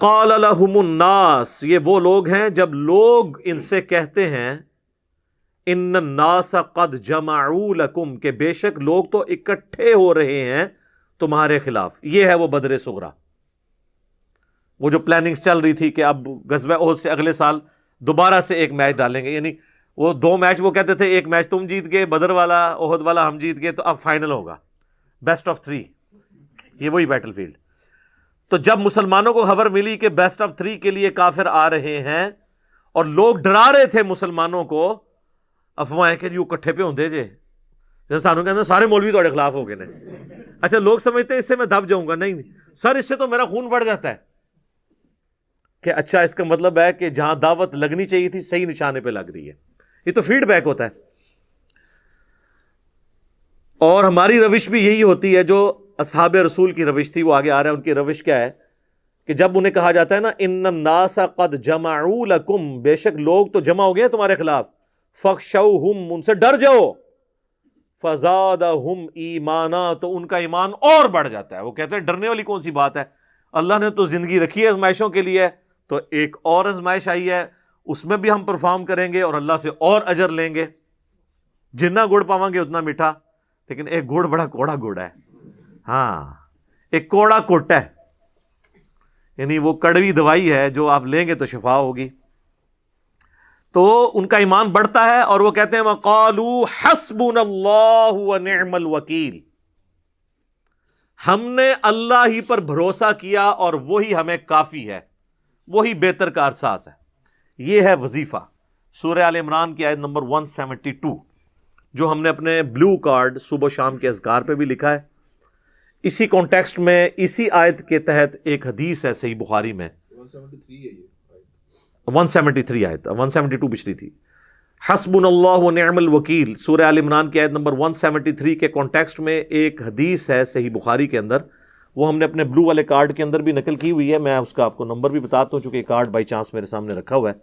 قال لهم الناس، یہ وہ لوگ ہیں جب لوگ ان سے کہتے ہیں ان الناس قد جمعوا لکم، کہ بے شک لوگ تو اکٹھے ہو رہے ہیں تمہارے خلاف. یہ ہے وہ بدر صغریٰ، وہ جو پلاننگز چل رہی تھی کہ اب غزوہ احد سے اگلے سال دوبارہ سے ایک میچ ڈالیں گے. یعنی وہ 2 میچ وہ کہتے تھے، ایک میچ تم جیت گئے بدر والا، احد والا ہم جیت گئے، تو اب فائنل ہوگا بیسٹ آف 3. یہ وہی بیٹل فیلڈ. تو جب مسلمانوں کو خبر ملی کہ بیسٹ آف 3 کے لیے کافر آ رہے ہیں اور لوگ ڈرا رہے تھے مسلمانوں کو، افواہیں کہ جو کٹھے پہ ہوندے جے، سانوں کہتے ہیں سارے مولوی تھوڑے خلاف ہو گئے نے. اچھا لوگ سمجھتے ہیں اس سے میں دب جاؤں گا. نہیں سر، اس سے تو میرا خون بڑھ جاتا ہے. کہ اچھا اس کا مطلب ہے کہ جہاں دعوت لگنی چاہیے تھی صحیح نشانے پہ لگ رہی ہے. یہ تو فیڈ بیک ہوتا ہے. اور ہماری روش بھی یہی ہوتی ہے، جو اصحاب رسول کی روش تھی وہ آگے آ رہا ہے. ان کی روش کیا ہے کہ جب انہیں کہا جاتا ہے نا ان الناس قد جمعوا لکم، بے شک لوگ تو جمع ہو گئے ہیں تمہارے خلاف، فخشوہم، ان سے ڈر جاؤ، فزادہم ایمانا، تو ان کا ایمان اور بڑھ جاتا ہے. وہ کہتے ہیں ڈرنے والی کون سی بات ہے، اللہ نے تو زندگی رکھی ہے آزمائشوں کے لیے، تو ایک اور آزمائش آئی ہے اس میں بھی ہم پرفارم کریں گے اور اللہ سے اور اجر لیں گے. جتنا گڑ پاواں گے اتنا میٹھا، لیکن ایک گڑ بڑا کوڑا گڑ ہے. ہاں ایک کوڑا کوٹ ہے، یعنی وہ کڑوی دوائی ہے جو آپ لیں گے تو شفا ہوگی. تو ان کا ایمان بڑھتا ہے اور وہ کہتے ہیں وَقَالُوا حَسْبُنَا اللَّهُ وَنِعْمَ الْوَكِيلُ، ہم نے اللہ ہی پر بھروسہ کیا اور وہی ہمیں کافی ہے، وہی بہتر کارساز ہے. یہ ہے وظیفہ. سورہ آل عمران کی آیت نمبر 172، جو ہم نے اپنے بلو کارڈ صبح شام کے اذکار پہ بھی لکھا ہے. اسی کانٹیکسٹ میں اسی آیت کے تحت ایک حدیث ہے صحیح بخاری میں، 173 آیت، 172 پچھلی تھی. حسبنا اللہ ونعم الوکیل، سورہ آل عمران کی آیت نمبر 173 کے کانٹیکسٹ میں ایک حدیث ہے صحیح بخاری کے اندر. وہ ہم نے اپنے بلو والے کارڈ کے اندر بھی نقل کی ہوئی ہے. میں اس کا آپ کو نمبر بھی بتاتا ہوں، چونکہ یہ کارڈ بائی چانس میرے سامنے رکھا ہوا ہے.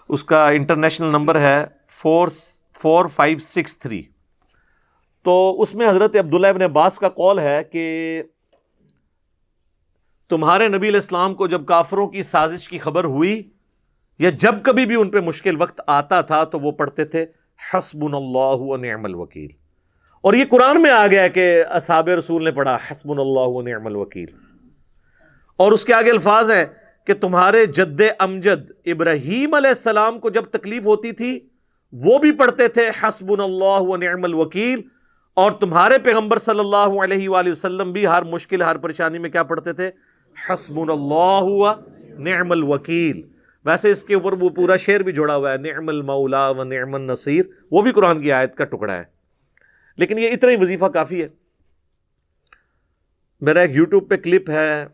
اس کا انٹرنیشنل نمبر ہے 4563. تو اس میں حضرت عبداللہ ابن عباس کا قول ہے کہ تمہارے نبی علیہ السلام کو جب کافروں کی سازش کی خبر ہوئی یا جب کبھی بھی ان پہ مشکل وقت آتا تھا تو وہ پڑھتے تھے حسبنا اللہ ونعم الوکیل. اور یہ قرآن میں آ گیا کہ اصحاب رسول نے پڑھا حسبنا اللہ ونعم الوکیل. اور اس کے آگے الفاظ ہیں کہ تمہارے جد امجد ابراہیم علیہ السلام کو جب تکلیف ہوتی تھی وہ بھی پڑھتے تھے حسبنا اللہ ونعم الوکیل. اور تمہارے پیغمبر صلی اللہ علیہ وآلہ وسلم بھی ہر مشکل ہر پریشانی میں کیا پڑھتے تھے، حسبنا اللہ ونعم الوکیل. ویسے اس کے اوپر وہ پورا شعر بھی جوڑا ہوا ہے، نعم المولا ونعم النصیر، وہ بھی قرآن کی آیت کا ٹکڑا ہے. لیکن یہ اتنا ہی وظیفہ کافی ہے. میرا ایک یوٹیوب پہ کلپ ہے،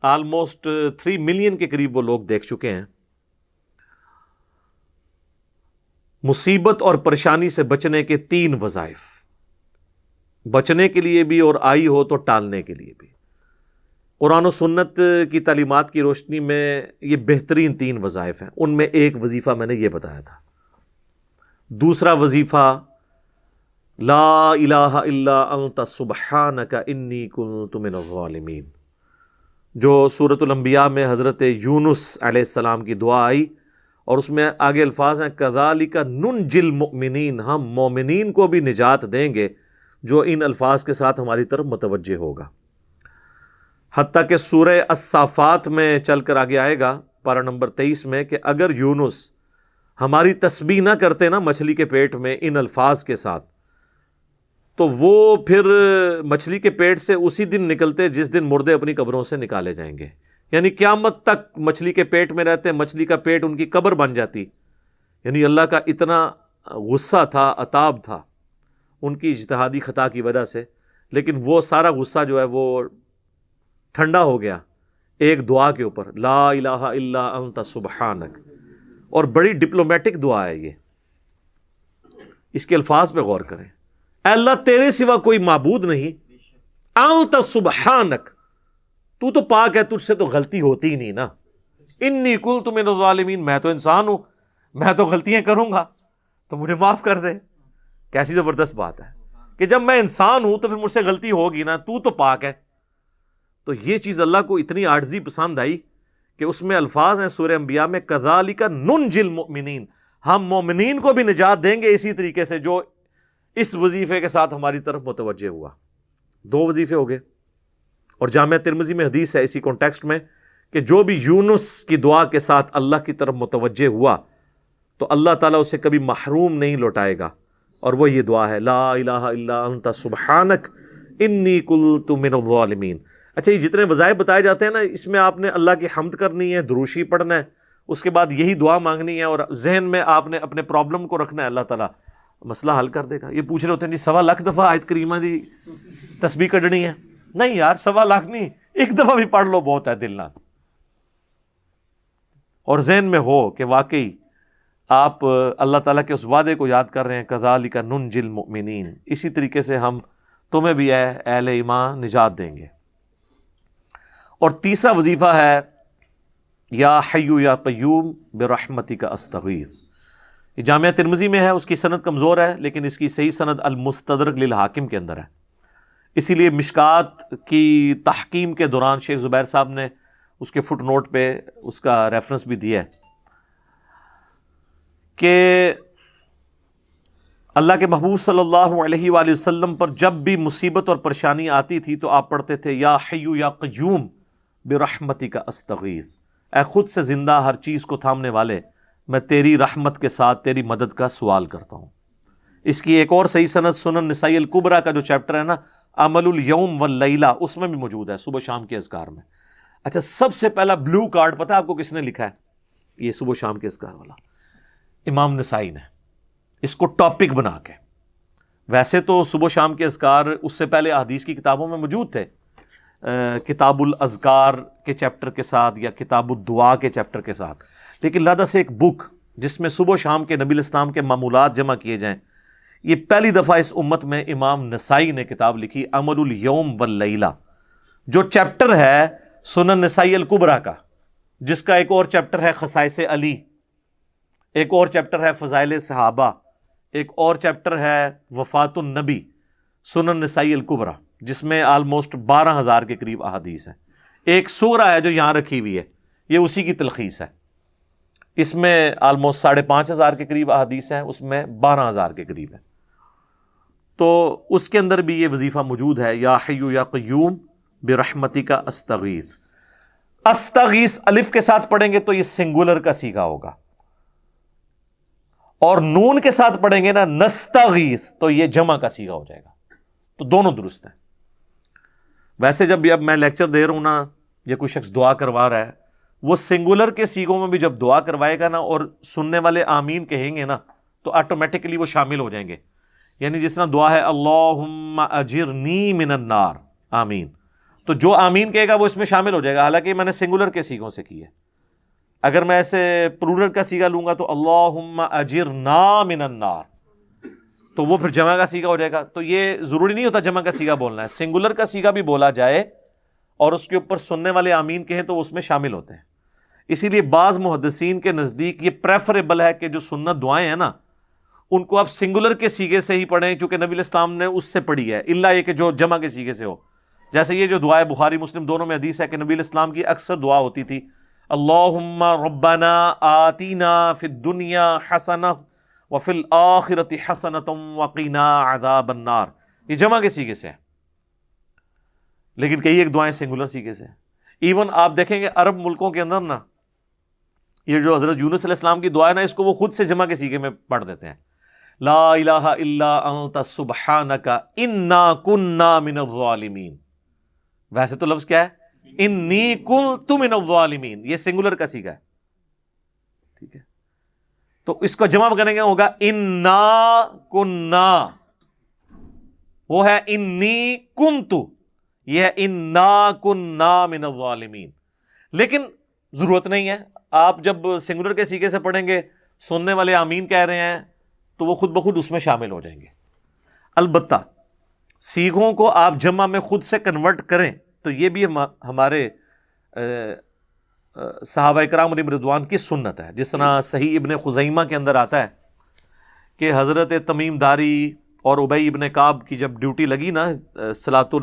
آلموسٹ 3 ملین کے قریب وہ لوگ دیکھ چکے ہیں. مصیبت اور پریشانی سے بچنے کے 3 وظائف، بچنے کے لیے بھی اور آئی ہو تو ٹالنے کے لیے بھی. قرآن و سنت کی تعلیمات کی روشنی میں یہ بہترین 3 وظائف ہیں. ان میں ایک وظیفہ میں نے یہ بتایا تھا. دوسرا وظیفہ لا الہ الا انت سبحانک انی کنت من الظالمین، جو سورۃ الانبیاء میں حضرت یونس علیہ السلام کی دعا آئی اور اس میں آگے الفاظ ہیں کذالک ننجی المؤمنین، ہم مومنین کو بھی نجات دیں گے جو ان الفاظ کے ساتھ ہماری طرف متوجہ ہوگا. حتیٰ کہ سورہ الصافات میں چل کر آگے آئے گا پارہ نمبر 23 میں کہ اگر یونس ہماری تسبیح نہ کرتے نا مچھلی کے پیٹ میں ان الفاظ کے ساتھ، تو وہ پھر مچھلی کے پیٹ سے اسی دن نکلتے جس دن مردے اپنی قبروں سے نکالے جائیں گے. یعنی قیامت تک مچھلی کے پیٹ میں رہتے، مچھلی کا پیٹ ان کی قبر بن جاتی. یعنی اللہ کا اتنا غصہ تھا، عتاب تھا ان کی اجتہادی خطا کی وجہ سے. لیکن وہ سارا غصہ جو ہے وہ ٹھنڈا ہو گیا ایک دعا کے اوپر، لا الہ الا انت سبحانک. اور بڑی ڈپلومیٹک دعا ہے یہ. اس کے الفاظ پہ غور کریں. اے اللہ تیرے سوا کوئی معبود نہیں، انت سبحانک، تو تو پاک ہے، تجھ سے تو غلطی ہوتی ہی نہیں نا. انی کنت من الظالمین، میں تو انسان ہوں، میں تو غلطیاں کروں گا، تو مجھے معاف کر دے. کیسی زبردست بات ہے کہ جب میں انسان ہوں تو پھر مجھ سے غلطی ہوگی نا، تو پاک ہے. تو یہ چیز اللہ کو اتنی عاجزی پسند آئی کہ اس میں الفاظ ہیں سورہ انبیاء میں کذالک ننجی المؤمنین، ہم مومنین کو بھی نجات دیں گے اسی طریقے سے جو اس وظیفے کے ساتھ ہماری طرف متوجہ ہوا۔ 2 وظیفے ہو گئے۔ اور جامعہ ترمذی میں حدیث ہے اسی کانٹیکسٹ میں کہ جو بھی یونس کی دعا کے ساتھ اللہ کی طرف متوجہ ہوا تو اللہ تعالیٰ اسے کبھی محروم نہیں لوٹائے گا، اور وہ یہ دعا ہے لا الہ الا انت سبحانک انی کنت من الظالمین۔ اچھا، یہ جتنے وظائف بتائے جاتے ہیں نا، اس میں آپ نے اللہ کی حمد کرنی ہے، دروشی پڑھنا ہے، اس کے بعد یہی دعا مانگنی ہے، اور ذہن میں آپ نے اپنے پرابلم کو رکھنا ہے، اللہ تعالیٰ مسئلہ حل کر دے گا۔ یہ پوچھ رہے ہوتے ہیں جی 1.25 لاکھ دفعہ آیت کریمہ دی تسبیح کڈنی ہے؟ نہیں یار، 1.25 لاکھ نہیں، 1 دفعہ بھی پڑھ لو بہت ہے، دل نہ، اور ذہن میں ہو کہ واقعی آپ اللہ تعالیٰ کے اس وعدے کو یاد کر رہے ہیں کذالک ننجی المؤمنین، اسی طریقے سے ہم تمہیں بھی اہل ایمان نجات دیں گے۔ اور تیسرا وظیفہ ہے یا حی یا قیوم برحمتک استغیث۔ یہ جامعہ ترمذی میں ہے، اس کی سند کمزور ہے، لیکن اس کی صحیح سند المستدرک للحاکم کے اندر ہے۔ اسی لیے مشکات کی تحکیم کے دوران شیخ زبیر صاحب نے اس کے فٹ نوٹ پہ اس کا ریفرنس بھی دیا ہے کہ اللہ کے محبوب صلی اللہ علیہ وآلہ وسلم پر جب بھی مصیبت اور پریشانی آتی تھی تو آپ پڑھتے تھے یا حی یا قیوم برحمتک استغیث، اے خود سے زندہ ہر چیز کو تھامنے والے، میں تیری رحمت کے ساتھ تیری مدد کا سوال کرتا ہوں۔ اس کی ایک اور صحیح سند سنن نسائی الکبریٰ کا جو چیپٹر ہے نا، عمل الیوم واللیلہ، اس میں بھی موجود ہے، صبح شام کے اذکار میں۔ اچھا، سب سے پہلا بلو کارڈ پتہ ہے آپ کو کس نے لکھا ہے؟ یہ صبح شام کے اذکار والا امام نسائی نے، اس کو ٹاپک بنا کے۔ ویسے تو صبح شام کے اذکار اس سے پہلے احادیث کی کتابوں میں موجود تھے، کتاب الاذکار کے چیپٹر کے ساتھ یا کتاب الدعا کے چیپٹر کے ساتھ، لیکن لہذا سے ایک بک جس میں صبح شام کے نبی الاسلام کے معمولات جمع کیے جائیں، یہ پہلی دفعہ اس امت میں امام نسائی نے کتاب لکھی عمل الیوم واللیلہ، جو چیپٹر ہے سنن نسائی الکبریٰ کا، جس کا ایک اور چیپٹر ہے خصائص علی، ایک اور چیپٹر ہے فضائل صحابہ، ایک اور چیپٹر ہے وفات النبی، سنن نسائی الکبریٰ، جس میں آلموسٹ 12,000 کے قریب احادیث ہیں۔ ایک سورہ ہے جو یہاں رکھی ہوئی ہے، یہ اسی کی تلخیص ہے، اس میں آلموسٹ 5,500 کے قریب احادیث ہیں، اس میں 12,000 کے قریب ہے۔ تو اس کے اندر بھی یہ وظیفہ موجود ہے یا حی یا قیوم برحمتک استغیث۔ استغیث الف کے ساتھ پڑھیں گے تو یہ سنگولر کا صیغہ ہوگا، اور نون کے ساتھ پڑھیں گے نا نستغیث تو یہ جمع کا صیغہ ہو جائے گا، تو دونوں درست ہیں۔ ویسے جب بھی اب میں لیکچر دے رہا ہوں نا، یا کوئی شخص دعا کروا رہا ہے، وہ سنگولر کے صیغوں میں بھی جب دعا کروائے گا نا اور سننے والے آمین کہیں گے نا تو آٹومیٹکلی وہ شامل ہو جائیں گے۔ یعنی جس طرح دعا ہے اللہم اجرنی من النار، آمین، تو جو آمین کہے گا وہ اس میں شامل ہو جائے گا، حالانکہ میں نے سنگولر کے صیغوں سے کی ہے۔ اگر میں ایسے پلورل کا صیغہ لوں گا تو اللہم اجرنا من النار، تو وہ پھر جمع کا صیغہ ہو جائے گا۔ تو یہ ضروری نہیں ہوتا جمع کا صیغہ بولنا ہے، سنگولر کا صیغہ بھی بولا جائے اور اس کے اوپر سننے والے آمین کہیں تو اس میں شامل ہوتے ہیں۔ اسی لیے بعض محدثین کے نزدیک یہ پریفریبل ہے کہ جو سنت دعائیں ہیں نا ان کو آپ سنگولر کے صیغے سے ہی پڑھیں، چونکہ نبی الاسلام نے اس سے پڑھی ہے، الا یہ کہ جو جمع کے صیغے سے ہو۔ جیسے یہ جو دعا ہے بخاری مسلم دونوں میں حدیث ہے کہ نبی الاسلام کی اکثر دعا ہوتی تھی اللہم ربنا آتینا فی الدنیا حسنہ وفی الآخرۃ حسنۃ وقنا عذاب النار، یہ جمع کے صیغے سے ہے، لیکن کئی ایک دعائیں سنگولر صیغے سے ہیں۔ ایون آپ دیکھیں گے عرب ملکوں کے اندر نا یہ جو حضرت یونس علیہ السلام کی دعا ہے نا، اس کو وہ خود سے جمع کے صیغے میں پڑھ دیتے ہیں، لا الہ الا انت سبحانک انا کنا من الظالمین۔ ویسے تو لفظ کیا ہے؟ انی کنت من الظالمین، یہ سنگولر کا صیغہ ہے، ٹھیک ہے؟ تو اس کو جمع کرنے کا ہوگا انا کنا، وہ ہے انی کنت، یہ ہے انا کنا من الظالمین۔ لیکن ضرورت نہیں ہے، آپ جب سنگولر کے صیغے سے پڑھیں گے، سننے والے آمین کہہ رہے ہیں تو وہ خود بخود اس میں شامل ہو جائیں گے۔ البتہ صیغوں کو آپ جمع میں خود سے کنورٹ کریں تو یہ بھی ہمارے صحابہ کرام علیہم رضوان کی سنت ہے۔ جس طرح صحیح ابن خزیمہ کے اندر آتا ہے کہ حضرت تمیم داری اور ابی ابن کعب کی جب ڈیوٹی لگی نا صلاۃ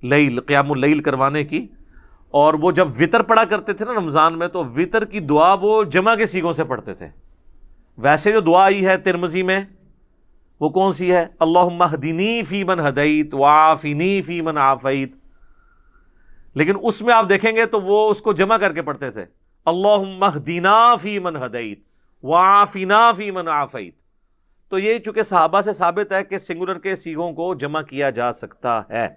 لیل، قیام اللیل کروانے کی، اور وہ جب وطر پڑھا کرتے تھے نا رمضان میں، تو وطر کی دعا وہ جمع کے سیغوں سے پڑھتے تھے۔ ویسے جو دعا آئی ہے ترمذی میں وہ کون سی ہے؟ اللہم اہدنی فی من ہدیت وعافنی فی من عافیت، لیکن اس میں آپ دیکھیں گے تو وہ اس کو جمع کر کے پڑھتے تھے، اللہم اہدنا فی من ہدیت وعافنا فی من عافیت۔ تو یہ چونکہ صحابہ سے ثابت ہے کہ سنگولر کے سیغوں کو جمع کیا جا سکتا ہے،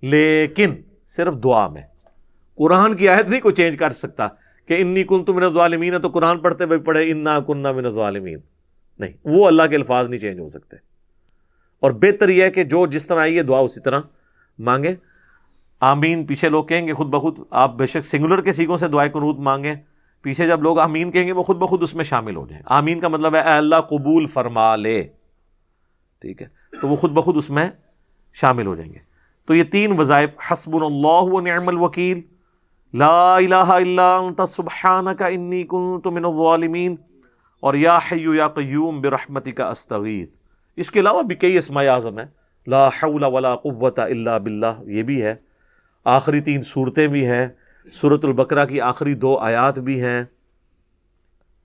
لیکن صرف دعا میں۔ قرآن کی آیت نہیں کوئی چینج کر سکتا کہ انی کنت من الظالمین، تو قرآن پڑھتے ہوئے پڑھے انا کننا من الظالمین، نہیں، وہ اللہ کے الفاظ نہیں چینج ہو سکتے۔ اور بہتر یہ ہے کہ جو جس طرح آئی ہے دعا اسی طرح مانگیں۔ آمین پیچھے لوگ کہیں گے خود بخود، آپ بے شک سنگولر کے سیغوں سے دعائے قنوت مانگیں، پیچھے جب لوگ آمین کہیں گے وہ خود بخود اس میں شامل ہو جائیں۔ آمین کا مطلب ہے اے اللہ قبول فرما لے، ٹھیک ہے، تو وہ خود بخود اس میں شامل ہو جائیں گے۔ تو یہ تین وظائف، حسبنا اللہ ونعم الوکیل، لا الہ الا انت سبحانک انی کنت من الظالمین، اور یا حی یا قیوم برحمتک استغیث۔ اس کے علاوہ بھی کئی اسماء اعظم ہیں، لا حول ولا قوۃ الا باللہ، یہ بھی ہے، آخری 3 صورتیں بھی ہیں، سورۃ البقرہ کی آخری 2 آیات بھی ہیں،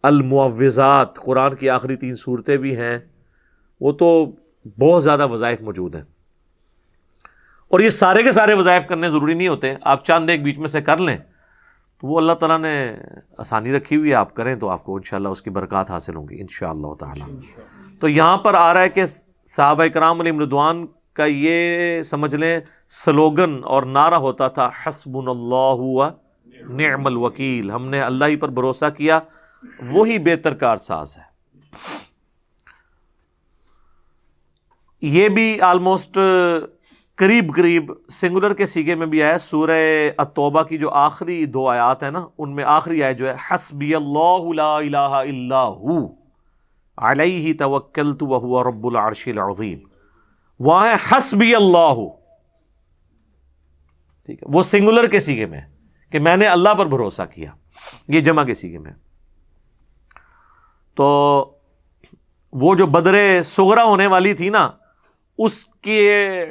المعوذات قرآن کی آخری 3 صورتیں بھی ہیں، وہ تو بہت زیادہ وظائف موجود ہیں۔ اور یہ سارے کے سارے وظائف کرنے ضروری نہیں ہوتے، آپ چاند ایک بیچ میں سے کر لیں تو وہ اللہ تعالیٰ نے آسانی رکھی ہوئی ہے، آپ کریں تو آپ کو انشاءاللہ اس کی برکات حاصل ہوں گی انشاءاللہ تعالیٰ۔ تو یہاں پر آ رہا ہے کہ صحابہ کرام علیہم رضوان کا یہ سمجھ لیں سلوگن اور نعرہ ہوتا تھا، حسبنا اللہ و نعم الوکیل، ہم نے اللہ ہی پر بھروسہ کیا، وہی بہتر کارساز ہے۔ یہ بھی آلموسٹ قریب سنگولر کے سیغے میں بھی آیا، سورہ التوبہ کی جو آخری 2 آیات ہیں نا، ان میں آخری آیت جو ہے حسبی اللہ لا الہ الا ہو علیہ توکلت وہو رب العرش العظیم، وہاں ہے حسبی اللہ، ٹھیک ہے، وہ سنگولر کے سیغے میں کہ میں نے اللہ پر بھروسہ کیا، یہ جمع کے سیغے میں۔ تو وہ جو بدر صغرا ہونے والی تھی نا، اس کے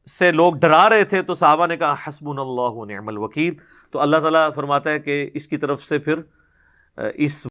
سے لوگ ڈرا رہے تھے، تو صحابہ نے کہا حسبنا اللہ ونعم الوکیل، تو اللہ تعالیٰ فرماتا ہے کہ اس کی طرف سے پھر اس